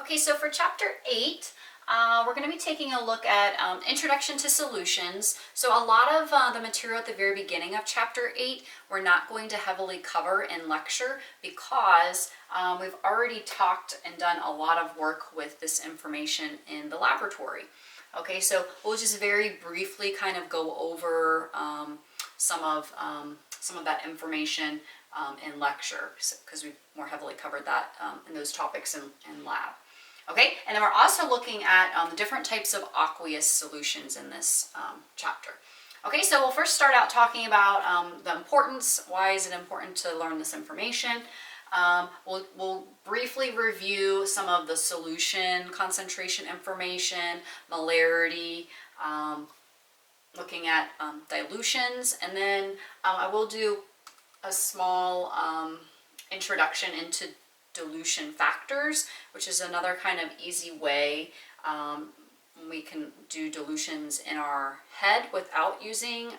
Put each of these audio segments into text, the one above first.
Okay, so for chapter 8, we're going to be taking a look at Introduction to Solutions. So a lot of the material at the very beginning of chapter 8 we're not going to heavily cover in lecture because we've already talked and done a lot of work with this information in the laboratory. Okay, so we'll just very briefly kind of go over some of that information in lecture because we've more heavily covered that in those topics in lab. Okay, and then we're also looking at the different types of aqueous solutions in this chapter. Okay, so we'll first start out talking about the importance. Why is it important to learn this information? We'll briefly review some of the solution concentration information, molarity, looking at dilutions, and then I will do a small introduction into dilution factors, which is another kind of easy way we can do dilutions in our head without using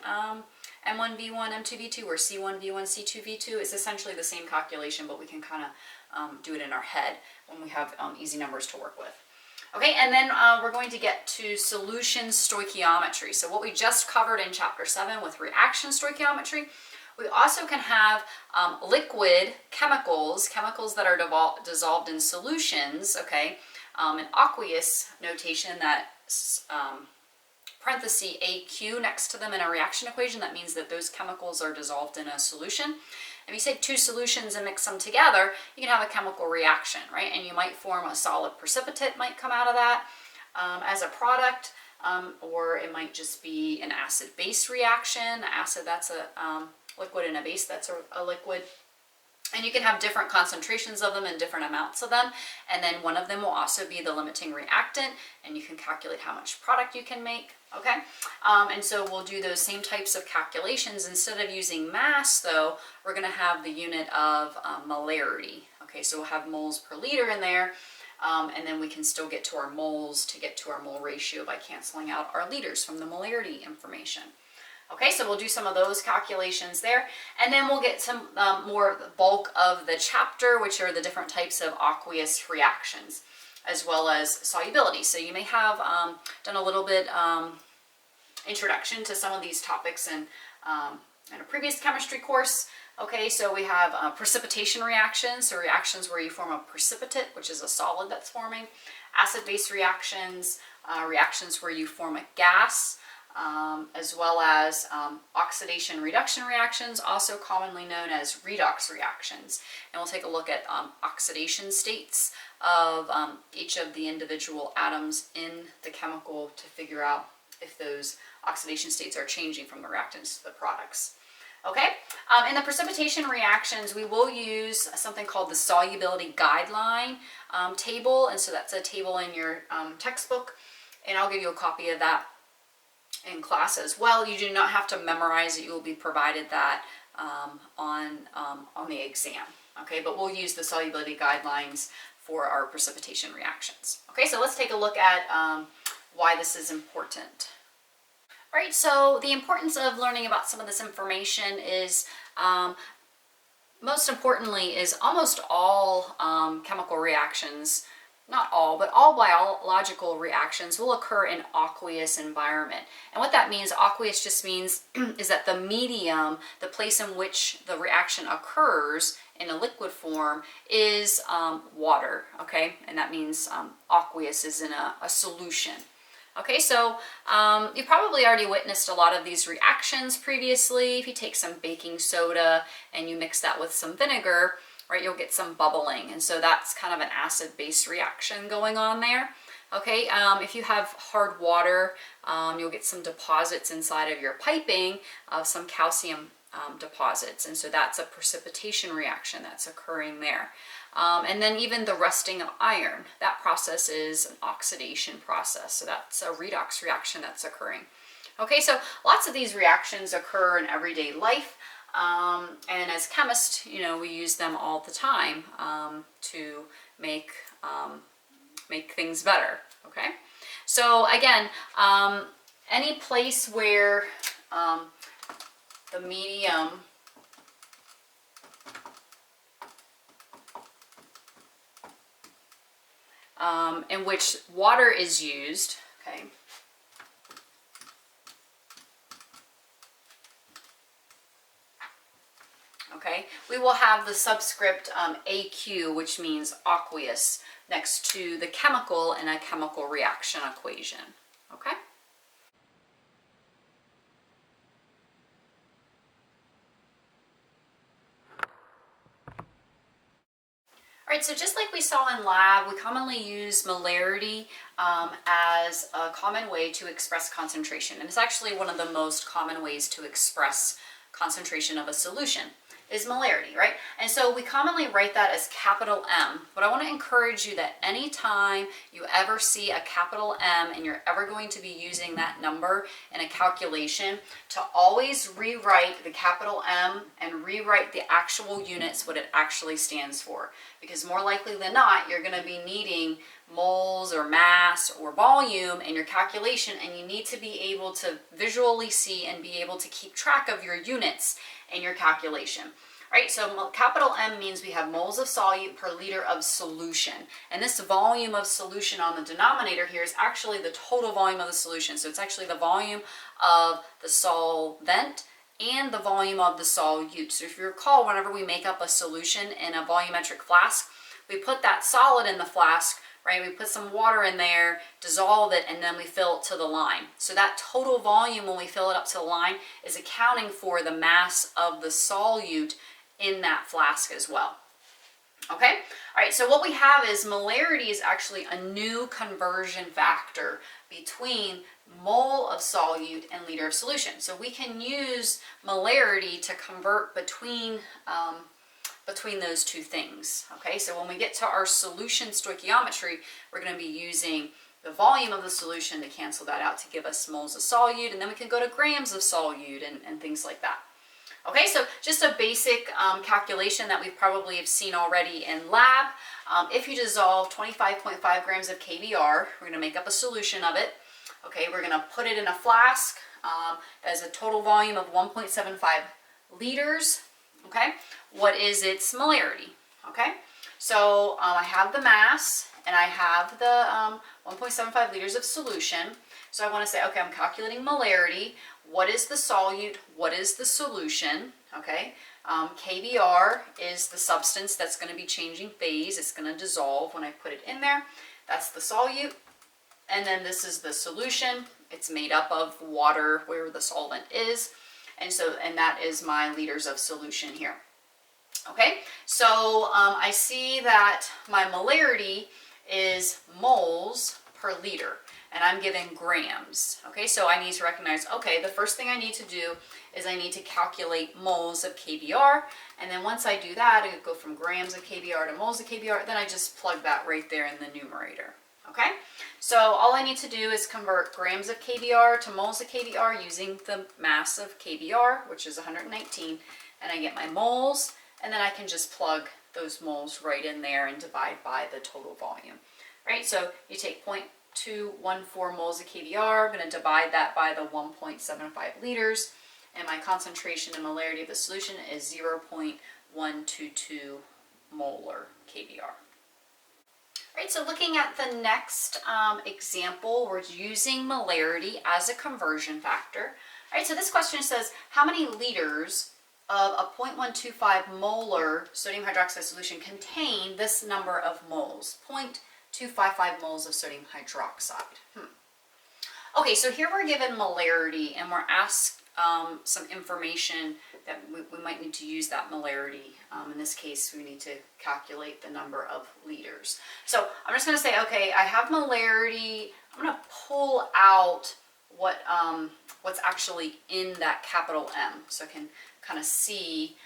M1V1, M2V2, or C1V1, C2V2. It's essentially the same calculation, but we can kind of do it in our head when we have easy numbers to work with. Okay, and then we're going to get to solution stoichiometry. So what we just covered in chapter 7 with reaction stoichiometry, we also can have liquid chemicals that are dissolved in solutions, okay, in aqueous notation, that parenthesis AQ next to them in a reaction equation. That means that those chemicals are dissolved in a solution. If you take two solutions and mix them together, you can have a chemical reaction, right? And you might form a solid precipitate might come out of that as a product, or it might just be an acid-base reaction. Acid, that's a liquid, and a base, that's a liquid. And you can have different concentrations of them and different amounts of them. And then one of them will also be the limiting reactant, and you can calculate how much product you can make, okay? And so we'll do those same types of calculations. Instead of using mass, though, we're gonna have the unit of molarity. Okay, so we'll have moles per liter in there, and then we can still get to our moles to get to our mole ratio by canceling out our liters from the molarity information. Okay, so we'll do some of those calculations there, and then we'll get some more of the bulk of the chapter, which are the different types of aqueous reactions, as well as solubility. So you may have done a little bit introduction to some of these topics in a previous chemistry course. Okay, so we have precipitation reactions, so reactions where you form a precipitate, which is a solid that's forming, acid-base reactions, reactions where you form a gas, as well as oxidation reduction reactions, also commonly known as redox reactions. And we'll take a look at oxidation states of each of the individual atoms in the chemical to figure out if those oxidation states are changing from the reactants to the products. Okay, in the precipitation reactions, we will use something called the solubility guideline table, and so that's a table in your textbook, and I'll give you a copy of that in class as well. You do not have to memorize it. You will be provided that on the exam. Okay, but we'll use the solubility guidelines for our precipitation reactions. Okay, so let's take a look at why this is important. All right, so the importance of learning about some of this information is most importantly is almost all chemical reactions, not all, but all biological reactions will occur in aqueous environment. And what that means, aqueous just means is that the medium, the place in which the reaction occurs in a liquid form is water, okay? And that means aqueous is in a solution. Okay, so you probably already witnessed a lot of these reactions previously. If you take some baking soda and you mix that with some vinegar, right, you'll get some bubbling, and so that's kind of an acid-base reaction going on there. Okay, if you have hard water, you'll get some deposits inside of your piping of some calcium deposits, and so that's a precipitation reaction that's occurring there. And then even the rusting of iron, that process is an oxidation process, so that's a redox reaction that's occurring. Okay, so lots of these reactions occur in everyday life. And as chemists, you know, we use them all the time to make things better. Okay, so again, any place where the medium in which water is used, okay, okay, we will have the subscript AQ, which means aqueous, next to the chemical in a chemical reaction equation, okay? All right, so just like we saw in lab, we commonly use molarity as a common way to express concentration. And it's actually one of the most common ways to express concentration of a solution is molarity, right? And so we commonly write that as capital M. But I want to encourage you that anytime you ever see a capital M and you're ever going to be using that number in a calculation, to always rewrite the capital M and rewrite the actual units, what it actually stands for. Because more likely than not, you're going to be needing moles or mass or volume in your calculation, and you need to be able to visually see and be able to keep track of your units in your calculation. Right, so capital M means we have moles of solute per liter of solution. And this volume of solution on the denominator here is actually the total volume of the solution. So it's actually the volume of the solvent and the volume of the solute. So if you recall, whenever we make up a solution in a volumetric flask, we put that solid in the flask, right? We put some water in there, dissolve it, and then we fill it to the line. So that total volume when we fill it up to the line is accounting for the mass of the solute in that flask as well. Okay, all right, so what we have is molarity is actually a new conversion factor between mole of solute and liter of solution. So we can use molarity to convert between those two things. Okay, so when we get to our solution stoichiometry, we're going to be using the volume of the solution to cancel that out to give us moles of solute, and then we can go to grams of solute and things like that. Okay, so just a basic calculation that we probably have seen already in lab. If you dissolve 25.5 grams of KBr, we're going to make up a solution of it. Okay, we're going to put it in a flask that has a total volume of 1.75 liters. Okay, what is its molarity? Okay, so I have the mass and I have the 1.75 liters of solution. So I want to say, okay, I'm calculating molarity. What is the solute? What is the solution? Okay, KBr is the substance that's going to be changing phase. It's going to dissolve when I put it in there. That's the solute. And then this is the solution. It's made up of water where the solvent is. And that is my liters of solution here. Okay, so I see that my molarity is moles per liter, and I'm given grams. Okay, so I need to recognize, okay, the first thing I need to do is I need to calculate moles of KBr, and then once I do that, I go from grams of KBr to moles of KBr, then I just plug that right there in the numerator. Okay, so all I need to do is convert grams of KBr to moles of KBr using the mass of KBr, which is 119, and I get my moles, and then I can just plug those moles right in there and divide by the total volume. Right, so you take 0.214 moles of KBr, I'm going to divide that by the 1.75 liters, and my concentration and molarity of the solution is 0.122 molar KBr. Right, so looking at the next example, we're using molarity as a conversion factor. All right, so this question says, how many liters of a 0.125 molar sodium hydroxide solution contain this number of moles? 0.255 moles of sodium hydroxide. Okay, so here we're given molarity and we're asked some information that we might need to use that molarity. In this case, we need to calculate the number of liters. So I'm just going to say, okay, I have molarity. I'm going to pull out what's actually in that capital M, so I can kind of see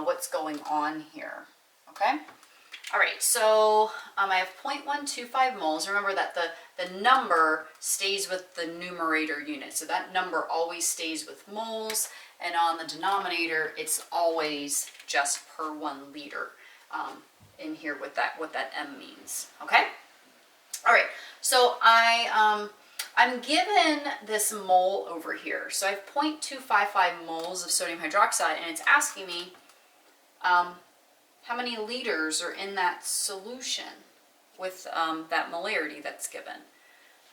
what's going on here. Okay. All right, so I have 0.125 moles. Remember that the number stays with the numerator unit. So that number always stays with moles, and on the denominator, it's always just per 1 liter in here with that, what that M means, okay? All right, so I'm given this mole over here. So I have 0.255 moles of sodium hydroxide, and it's asking me how many liters are in that solution. with that molarity that's given.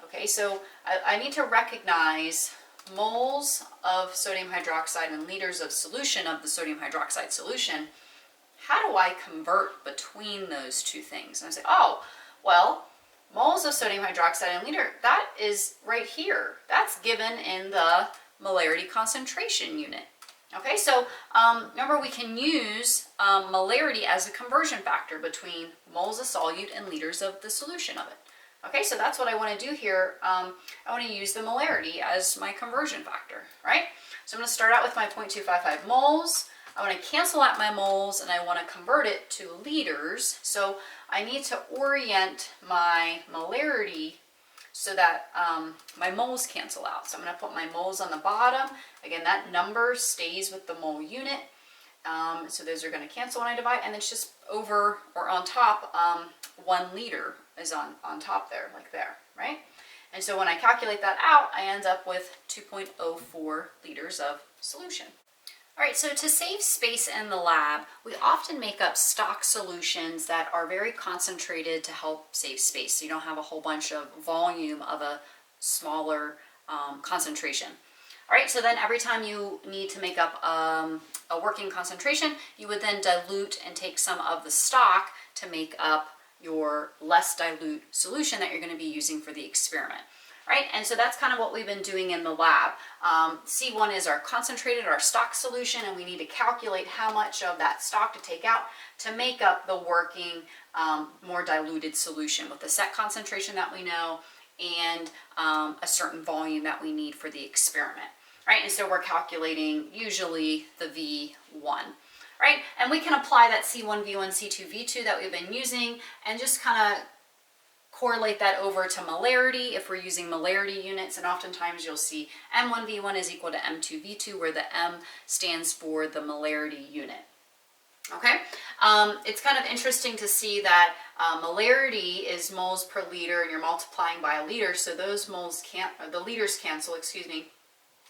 Okay, so I need to recognize moles of sodium hydroxide and liters of solution of the sodium hydroxide solution. How do I convert between those two things? And I say, oh, well, moles of sodium hydroxide and liter, that is right here. That's given in the molarity concentration unit. Okay, so remember we can use molarity as a conversion factor between moles of solute and liters of the solution of it. Okay, so that's what I want to do here. I want to use the molarity as my conversion factor, right? So I'm going to start out with my 0.255 moles. I want to cancel out my moles and I want to convert it to liters. So I need to orient my molarity so that my moles cancel out. So I'm going to put my moles on the bottom. Again, that number stays with the mole unit. So those are going to cancel when I divide, and it's just over or on top, 1 liter is on top there, like there, right? And so when I calculate that out, I end up with 2.04 liters of solution. All right, so to save space in the lab, we often make up stock solutions that are very concentrated to help save space, so you don't have a whole bunch of volume of a smaller concentration. All right, so then every time you need to make up a working concentration, you would then dilute and take some of the stock to make up your less dilute solution that you're going to be using for the experiment. Right, and so that's kind of what we've been doing in the lab. C1 is our concentrated, our stock solution, and we need to calculate how much of that stock to take out to make up the working, more diluted solution with the set concentration that we know and a certain volume that we need for the experiment. Right, and so we're calculating usually the V1. Right, and we can apply that C1, V1, C2, V2 that we've been using and just kind of correlate that over to molarity if we're using molarity units, and oftentimes you'll see M1V1 is equal to M2V2, where the M stands for the molarity unit. Okay, it's kind of interesting to see that molarity is moles per liter, and you're multiplying by a liter, so those moles can't, the liters cancel, excuse me,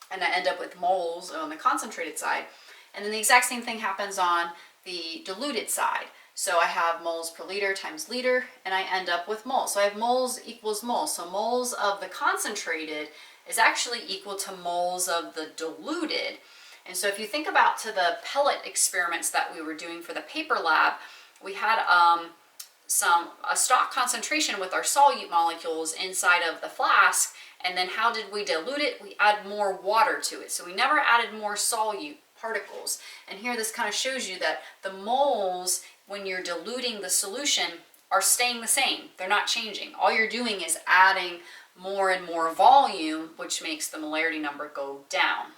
and I end up with moles on the concentrated side. And then the exact same thing happens on the diluted side. So I have moles per liter times liter, and I end up with moles. So I have moles equals moles. So moles of the concentrated is actually equal to moles of the diluted. And so if you think about to the pellet experiments that we were doing for the paper lab, we had a stock concentration with our solute molecules inside of the flask, and then how did we dilute it? We add more water to it. So we never added more solute particles. And here this kind of shows you that the moles, when you're diluting the solution, are staying the same. They're not changing. All you're doing is adding more and more volume, which makes the molarity number go down.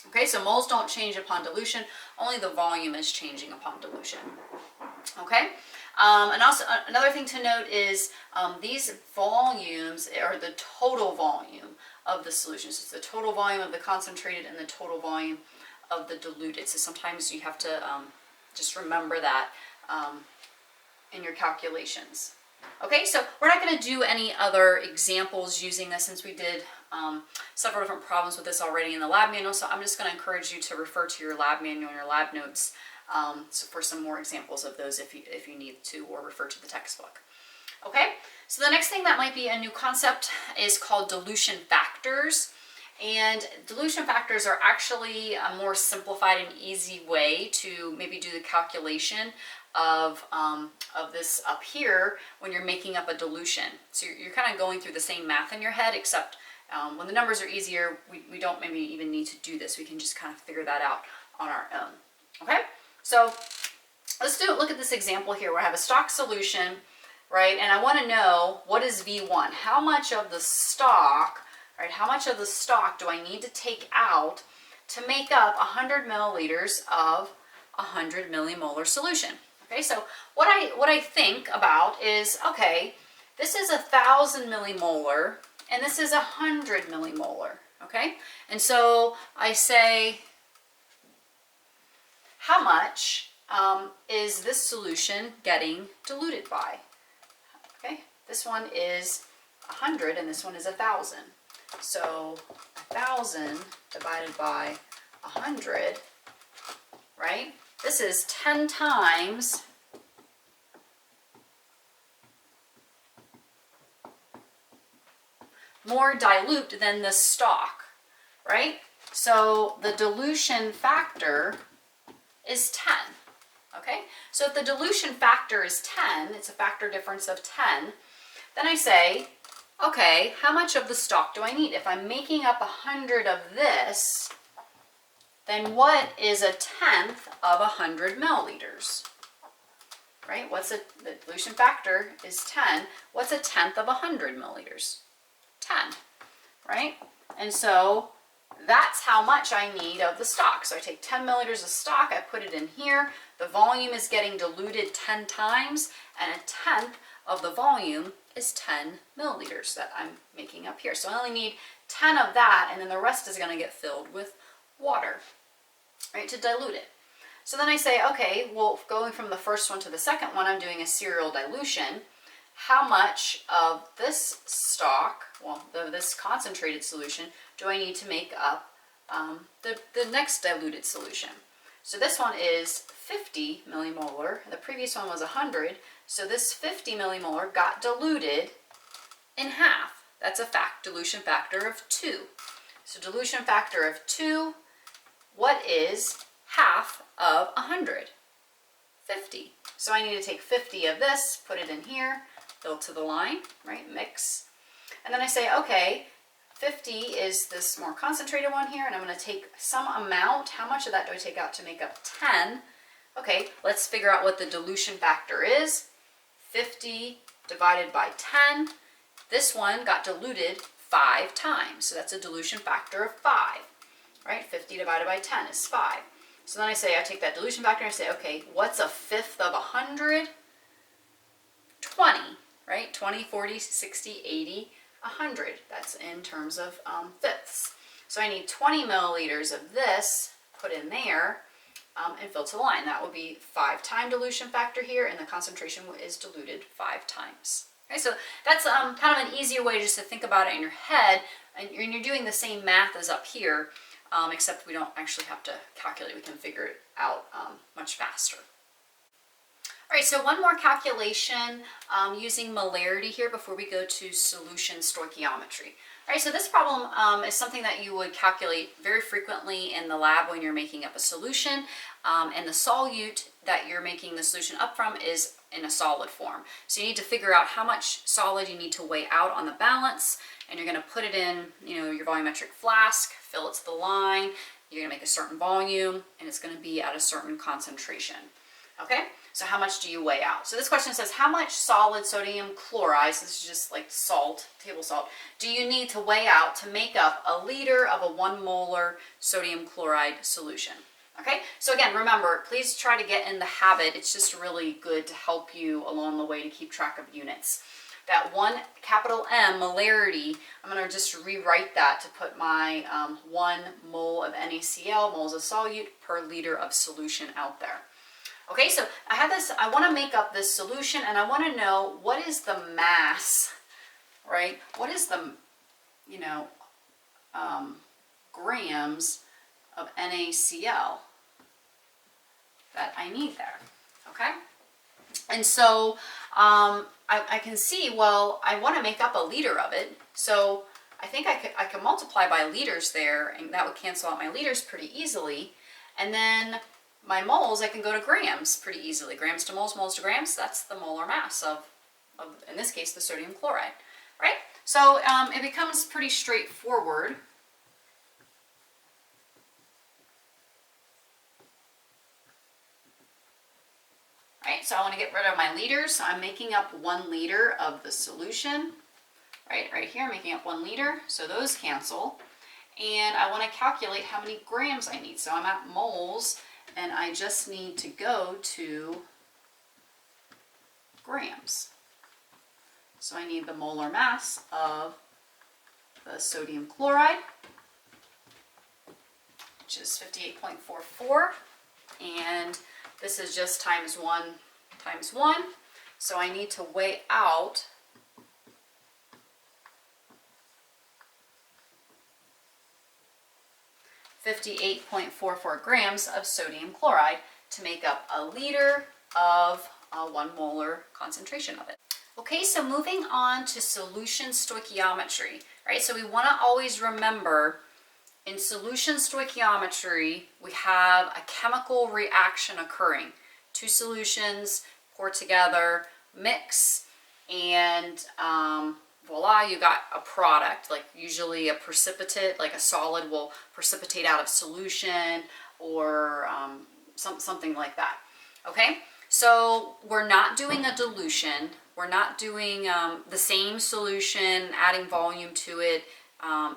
Okay, so moles don't change upon dilution, only the volume is changing upon dilution. Okay, and also another thing to note is these volumes are the total volume of the solution. So it's the total volume of the concentrated and the total volume of the diluted. So sometimes you have to just remember that in your calculations. Okay, so we're not going to do any other examples using this since we did several different problems with this already in the lab manual, so I'm just going to encourage you to refer to your lab manual and your lab notes for some more examples of those if you need to, or refer to the textbook. Okay, so the next thing that might be a new concept is called dilution factors. And dilution factors are actually a more simplified and easy way to maybe do the calculation of this up here when you're making up a dilution. So you're kind of going through the same math in your head, except when the numbers are easier, we don't maybe even need to do this. We can just kind of figure that out on our own. Okay, so let's look at this example here where I have a stock solution, right? And I want to know what is V1. How much of the stock, right? How much of the stock do I need to take out to make up 100 milliliters of 100 millimolar solution? Okay, so what I think about is, okay, this is 1,000 millimolar and this is 100 millimolar. Okay, and so I say, how much is this solution getting diluted by? Okay, this one is 100 and this one is 1,000. So 1,000 divided by 100, right? This is 10 times more dilute than the stock, right? So the dilution factor is 10, okay? So if the dilution factor is 10, it's a factor difference of 10, then I say, okay, how much of the stock do I need? If I'm making up 100 of this, then what is a tenth of 100 milliliters? Right? The dilution factor is 10. What's a tenth of 100 milliliters? 10, right? And so that's how much I need of the stock. So I take 10 milliliters of stock, I put it in here. The volume is getting diluted 10 times, and a tenth of the volume is 10 milliliters that I'm making up here. So I only need 10 of that, and then the rest is going to get filled with water, right, to dilute it. So then I say, okay, well, going from the first one to the second one, I'm doing a serial dilution. How much of this stock, well, this concentrated solution, do I need to make up the next diluted solution? So this one is 50 millimolar. The previous one was 100. So this 50 millimolar got diluted in half. That's a dilution factor of 2. So dilution factor of 2, what is half of 100? 50. So I need to take 50 of this, put it in here, fill to the line, right, mix. And then I say, okay, 50 is this more concentrated one here, and I'm going to take some amount. How much of that do I take out to make up 10? Okay, let's figure out what the dilution factor is. 50 divided by 10. This one got diluted 5 times, so that's a dilution factor of 5, right? 50 divided by 10 is 5. So then I say, I take that dilution factor and I say, okay, what's a fifth of 100? 20, right? 20, 40, 60, 80, 100. That's in terms of fifths. So I need 20 milliliters of this put in there and fill to the line. That will be 5-time dilution factor here, and the concentration is diluted 5 times. Okay, so that's kind of an easier way just to think about it in your head, and you're doing the same math as up here, except we don't actually have to calculate. We can figure it out much faster. All right, so one more calculation using molarity here before we go to solution stoichiometry. All right, so this problem is something that you would calculate very frequently in the lab when you're making up a solution, and the solute that you're making the solution up from is in a solid form. So you need to figure out how much solid you need to weigh out on the balance, and you're going to put it in, your volumetric flask, fill it to the line, you're going to make a certain volume, and it's going to be at a certain concentration. Okay, so how much do you weigh out? So this question says, how much solid sodium chloride, so this is just like salt, table salt, do you need to weigh out to make up a liter of a 1 molar sodium chloride solution? Okay, so again, remember, please try to get in the habit. It's just really good to help you along the way to keep track of units. That 1 capital M, molarity, I'm going to just rewrite that to put my 1 mole of NaCl, moles of solute, per liter of solution out there. Okay, so I have this, I want to make up this solution, and I want to know what is the mass, right? What is the, grams of NaCl that I need there, okay? And so I can see, well, I want to make up a liter of it, so I think I could multiply by liters there, and that would cancel out my liters pretty easily, and then my moles, I can go to grams pretty easily. Grams to moles, moles to grams, that's the molar mass of in this case, the sodium chloride, right? So it becomes pretty straightforward. Right, so I want to get rid of my liters, so I'm making up 1 liter of the solution. Right here, I'm making up 1 liter, so those cancel. And I want to calculate how many grams I need. So I'm at moles, and I just need to go to grams. So I need the molar mass of the sodium chloride, which is 58.44, and this is just times 1 times 1, so I need to weigh out 58.44 grams of sodium chloride to make up a liter of 1 molar concentration of it. Okay, so moving on to solution stoichiometry, right? So we want to always remember in solution stoichiometry, we have a chemical reaction occurring. Two solutions pour together, mix, and voila, you got a product, like usually a precipitate, like a solid will precipitate out of solution or something like that. Okay, so we're not doing a dilution. We're not doing the same solution, adding volume to it.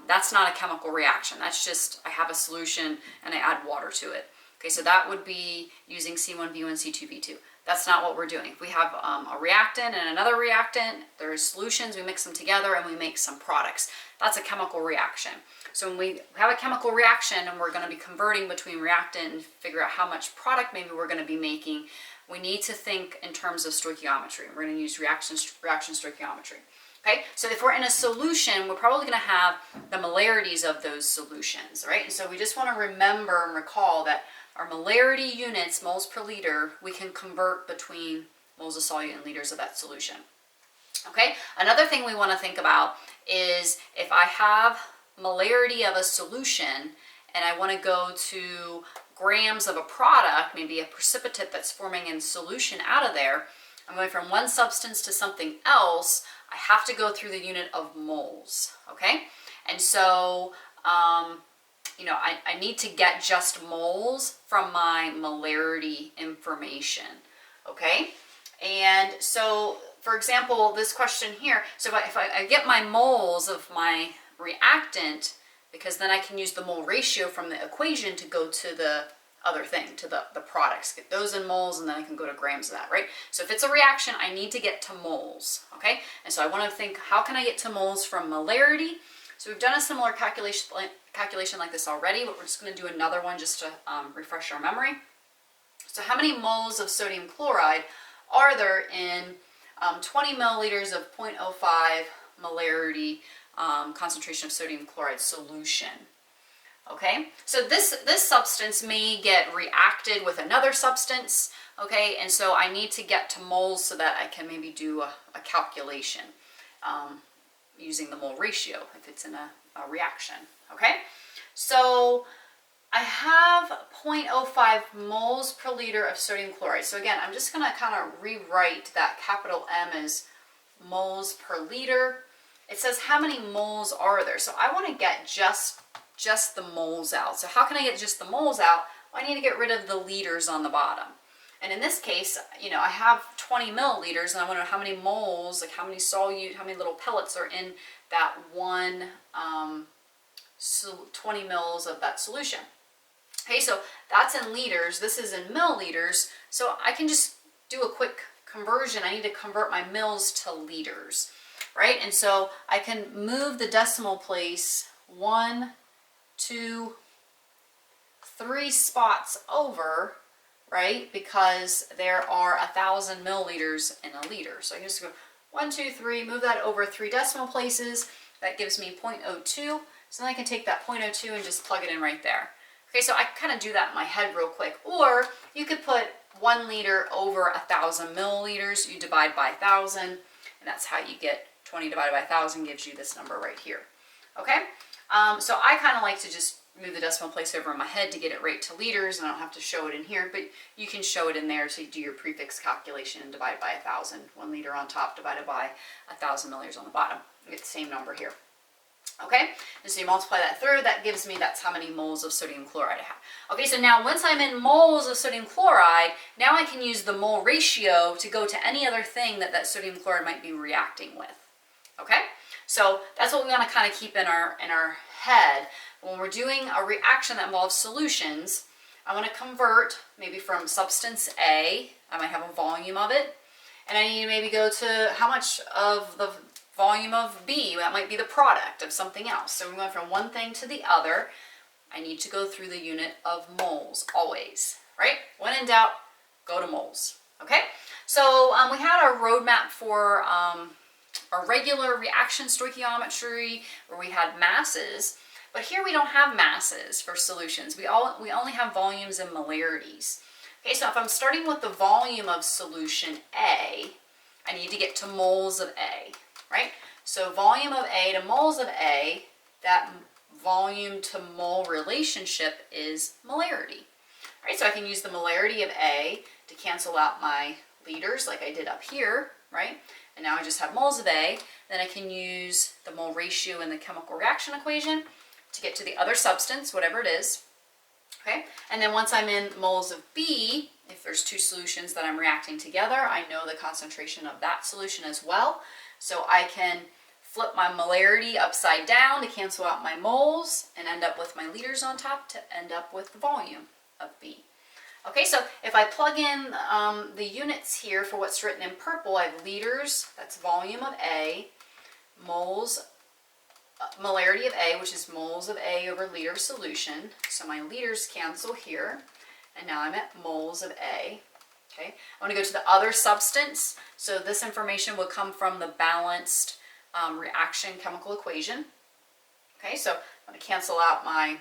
That's not a chemical reaction. That's just, I have a solution and I add water to it. Okay, so that would be using C1V1, C2V2. That's not what we're doing. If we have a reactant and another reactant, there's solutions, we mix them together and we make some products. That's a chemical reaction. So when we have a chemical reaction and we're going to be converting between reactant and figure out how much product maybe we're going to be making, we need to think in terms of stoichiometry. We're going to use reaction stoichiometry. Okay, so if we're in a solution, we're probably going to have the molarities of those solutions, right? And so we just want to remember and recall that our molarity units, moles per liter, we can convert between moles of solute and liters of that solution. Okay, another thing we want to think about is if I have molarity of a solution and I want to go to grams of a product, maybe a precipitate that's forming in solution out of there, I'm going from one substance to something else, I have to go through the unit of moles, okay? And so, you know, I need to get just moles from my molarity information, okay? And so, for example, this question here, so if I get my moles of my reactant, because then I can use the mole ratio from the equation to go to the other thing, to the products, get those in moles, and then I can go to grams of that, right? So if it's a reaction, I need to get to moles, okay? And so I want to think, how can I get to moles from molarity? So we've done a similar calculation like this already, but we're just going to do another one just to refresh our memory. So how many moles of sodium chloride are there in 20 milliliters of 0.05 molarity concentration of sodium chloride solution? Okay, so this substance may get reacted with another substance, okay, and so I need to get to moles so that I can maybe do a calculation using the mole ratio if it's in a reaction, okay? So I have 0.05 moles per liter of sodium chloride. So again, I'm just going to kind of rewrite that capital M as moles per liter. It says how many moles are there? So I want to get just the moles out. So how can I get just the moles out? Well, I need to get rid of the liters on the bottom. And in this case, you know, I have 20 milliliters and I want to know how many moles, like how many solute, how many little pellets are in that one 20 mils of that solution. Okay, so that's in liters, this is in milliliters, so I can just do a quick conversion. I need to convert my mils to liters, right? And so I can move the decimal place 1, 2, 3 spots over, right? Because there are 1,000 milliliters in a liter. So I can just go 1, 2, 3, move that over 3 decimal places. That gives me 0.02. So then I can take that 0.02 and just plug it in right there. Okay, so I kind of do that in my head real quick. Or you could put 1 liter over 1,000 milliliters. You divide by 1,000, and that's how you get 20 divided by 1,000 gives you this number right here. Okay, so I kind of like to just move the decimal place over in my head to get it right to liters, and I don't have to show it in here, but you can show it in there so you do your prefix calculation and divide by 1,000. 1 liter on top divided by 1,000 milliliters on the bottom. You get the same number here. Okay, and so you multiply that through, that gives me, that's how many moles of sodium chloride I have. Okay, so now once I'm in moles of sodium chloride, now I can use the mole ratio to go to any other thing that that sodium chloride might be reacting with. Okay, so that's what we want to kind of keep in our head. When we're doing a reaction that involves solutions, I want to convert maybe from substance A, I might have a volume of it, and I need to maybe go to how much of the volume of B, that might be the product of something else. So we're going from one thing to the other. I need to go through the unit of moles, always, right? When in doubt, go to moles, okay? So we had our roadmap for our regular reaction stoichiometry where we had masses, but here we don't have masses for solutions. We only have volumes and molarities. Okay, so if I'm starting with the volume of solution A, I need to get to moles of A, right? So volume of A to moles of A, that volume to mole relationship is molarity. Right, so I can use the molarity of A to cancel out my liters like I did up here, right? And now I just have moles of A. Then I can use the mole ratio in the chemical reaction equation to get to the other substance, whatever it is. Okay, and then once I'm in moles of B, if there's two solutions that I'm reacting together, I know the concentration of that solution as well. So I can flip my molarity upside down to cancel out my moles and end up with my liters on top to end up with the volume of B. Okay, so if I plug in the units here for what's written in purple, I have liters, that's volume of A, moles, molarity of A, which is moles of A over liter of solution. So my liters cancel here, and now I'm at moles of A. Okay, I want to go to the other substance. So this information will come from the balanced reaction chemical equation. Okay, so I'm going to cancel out my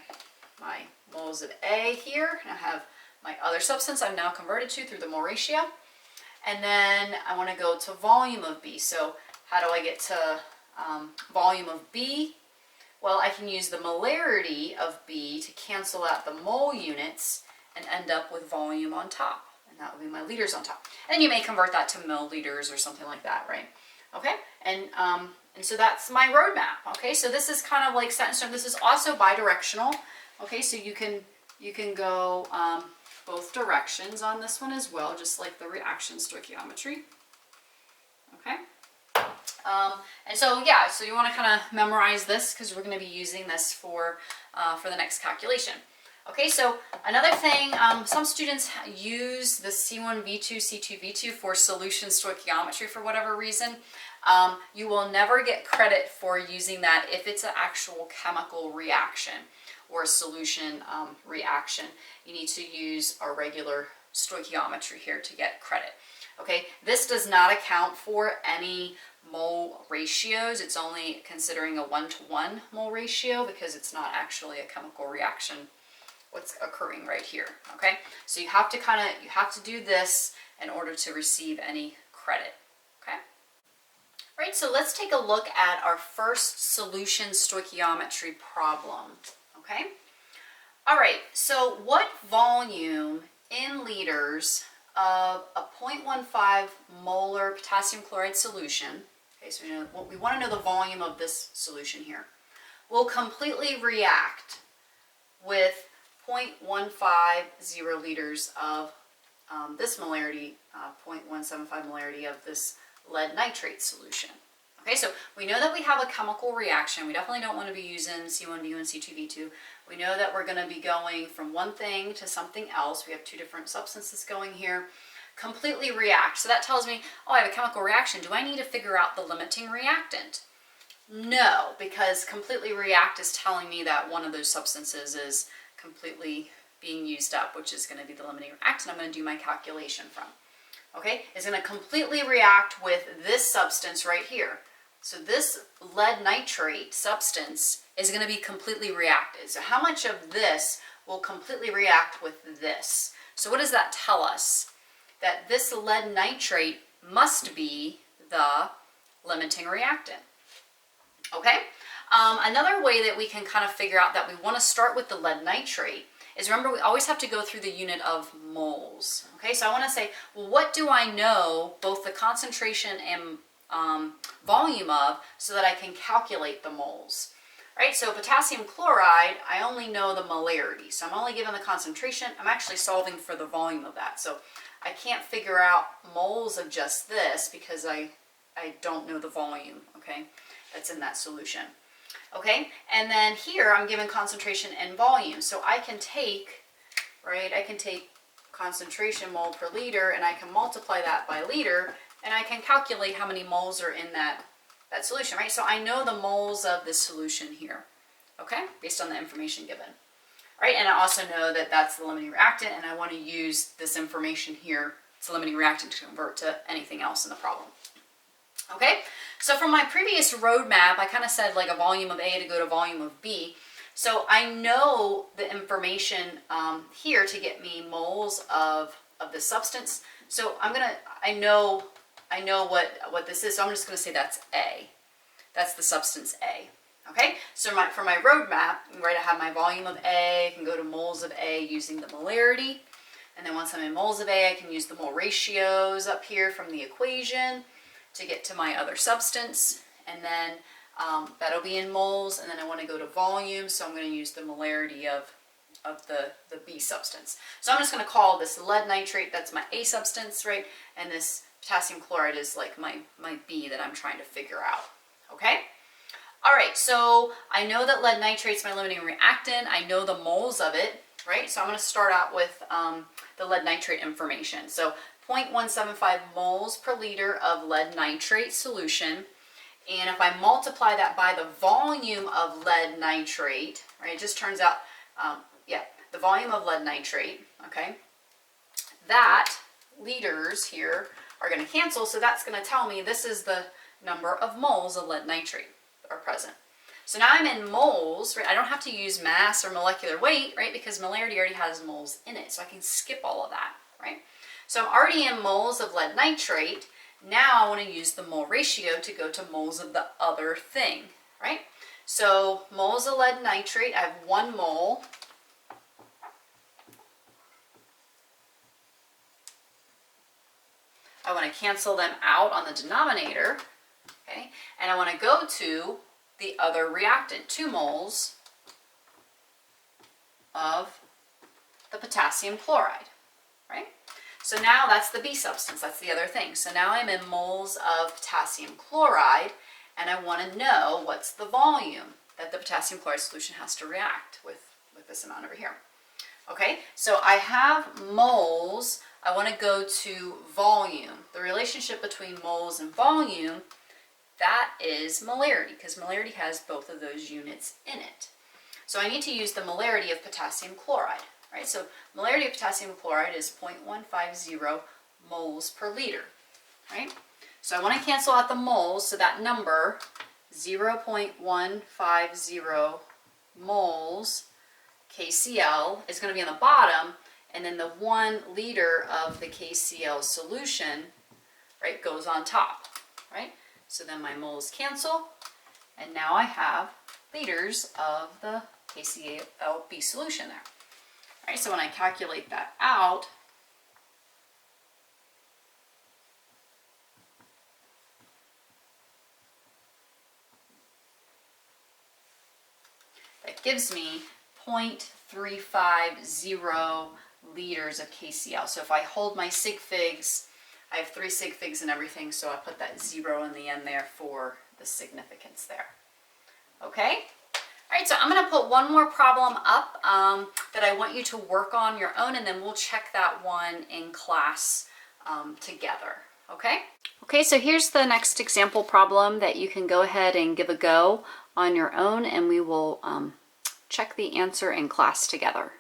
moles of A here, and I have my other substance I've now converted to through the mole ratio. And then I want to go to volume of B. So how do I get to volume of B? Well, I can use the molarity of B to cancel out the mole units and end up with volume on top. And that would be my liters on top. And you may convert that to milliliters or something like that, right? Okay, and so that's my roadmap. Okay, so this is kind of like set in stone. This is also bidirectional. Okay, so you can go both directions on this one as well, just like the reaction stoichiometry. Okay. And so yeah, so you want to kind of memorize this because we're going to be using this for the next calculation. Okay, so another thing, some students use the C1V2, C2V2 for solution stoichiometry for whatever reason. You will never get credit for using that if it's an actual chemical reaction or a solution reaction. You need to use our regular stoichiometry here to get credit. Okay, this does not account for any mole ratios. It's only considering a 1-to-1 mole ratio because it's not actually a chemical reaction what's occurring right here. Okay, so you have to do this in order to receive any credit. Okay, all right, so let's take a look at our first solution stoichiometry problem. Okay, all right, so what volume in liters of a 0.15 molar potassium chloride solution, okay, so we want to know the volume of this solution here, will completely react with 0.150 liters of this molarity, 0.175 molarity of this lead nitrate solution. Okay, so we know that we have a chemical reaction. We definitely don't want to be using C1V1 and C2V2. We know that we're going to be going from one thing to something else. We have two different substances going here. Completely react. So that tells me, oh, I have a chemical reaction. Do I need to figure out the limiting reactant? No, because completely react is telling me that one of those substances is completely being used up, which is going to be the limiting reactant I'm going to do my calculation from. Okay, it's going to completely react with this substance right here. So this lead nitrate substance is going to be completely reacted. So how much of this will completely react with this? So what does that tell us? That this lead nitrate must be the limiting reactant. Okay? Another way that we can kind of figure out that we want to start with the lead nitrate is, remember, we always have to go through the unit of moles. Okay, so I want to say, well, what do I know both the concentration and volume of so that I can calculate the moles? Right, so potassium chloride, I only know the molarity. So I'm only given the concentration. I'm actually solving for the volume of that. So I can't figure out moles of just this because I don't know the volume, okay, that's in that solution. Okay, and then here I'm given concentration and volume. So I can take, right, I can take concentration mole per liter and I can multiply that by liter and I can calculate how many moles are in that solution, right? So I know the moles of this solution here, okay, based on the information given. Right, and I also know that that's the limiting reactant and I want to use this information here, it's a limiting reactant, to convert to anything else in the problem. Okay, so from my previous roadmap, I kind of said like a volume of A to go to volume of B. So I know the information here to get me moles of the substance. So I know I know what this is, so I'm just going to say that's A. That's the substance A. Okay, so for my roadmap, right, I have my volume of A, I can go to moles of A using the molarity. And then once I'm in moles of A, I can use the mole ratios up here from the equation to get to my other substance. And then that'll be in moles. And then I want to go to volume, so I'm going to use the molarity of the B substance. So I'm just going to call this lead nitrate, that's my A substance, right? And this potassium chloride is like my B that I'm trying to figure out. Okay? All right, so I know that lead nitrate's my limiting reactant. I know the moles of it, right? So I'm going to start out with the lead nitrate information. So 0.175 moles per liter of lead nitrate solution. And if I multiply that by the volume of lead nitrate, right, it just turns out, the volume of lead nitrate, okay, that liters here are going to cancel, so that's going to tell me this is the number of moles of lead nitrate are present. So now I'm in moles, right? I don't have to use mass or molecular weight, right? Because molarity already has moles in it, so I can skip all of that, right? So I'm already in moles of lead nitrate. Now I want to use the mole ratio to go to moles of the other thing, right? So moles of lead nitrate, I have 1 mole. I want to cancel them out on the denominator, okay? And I want to go to the other reactant, 2 moles of the potassium chloride, right? So now that's the B substance, that's the other thing. So now I'm in moles of potassium chloride, and I want to know what's the volume that the potassium chloride solution has to react with this amount over here. Okay, so I have moles. I want to go to volume. The relationship between moles and volume, that is molarity, because molarity has both of those units in it. So I need to use the molarity of potassium chloride, right? So molarity of potassium chloride is 0.150 moles per liter, right? So I want to cancel out the moles, so that number, 0.150 moles KCl, is going to be on the bottom, and then the 1 liter of the KCl solution, right, goes on top, right? So then my moles cancel, and now I have liters of the KClB solution there. All right, so when I calculate that out, that gives me 0.350 liters of KCl. So if I hold my sig figs, I have 3 sig figs and everything, so I put that 0 in the end there for the significance there. Okay? All right, so I'm going to put one more problem up that I want you to work on your own, and then we'll check that one in class together. Okay? Okay, so here's the next example problem that you can go ahead and give a go on your own, and we will check the answer in class together.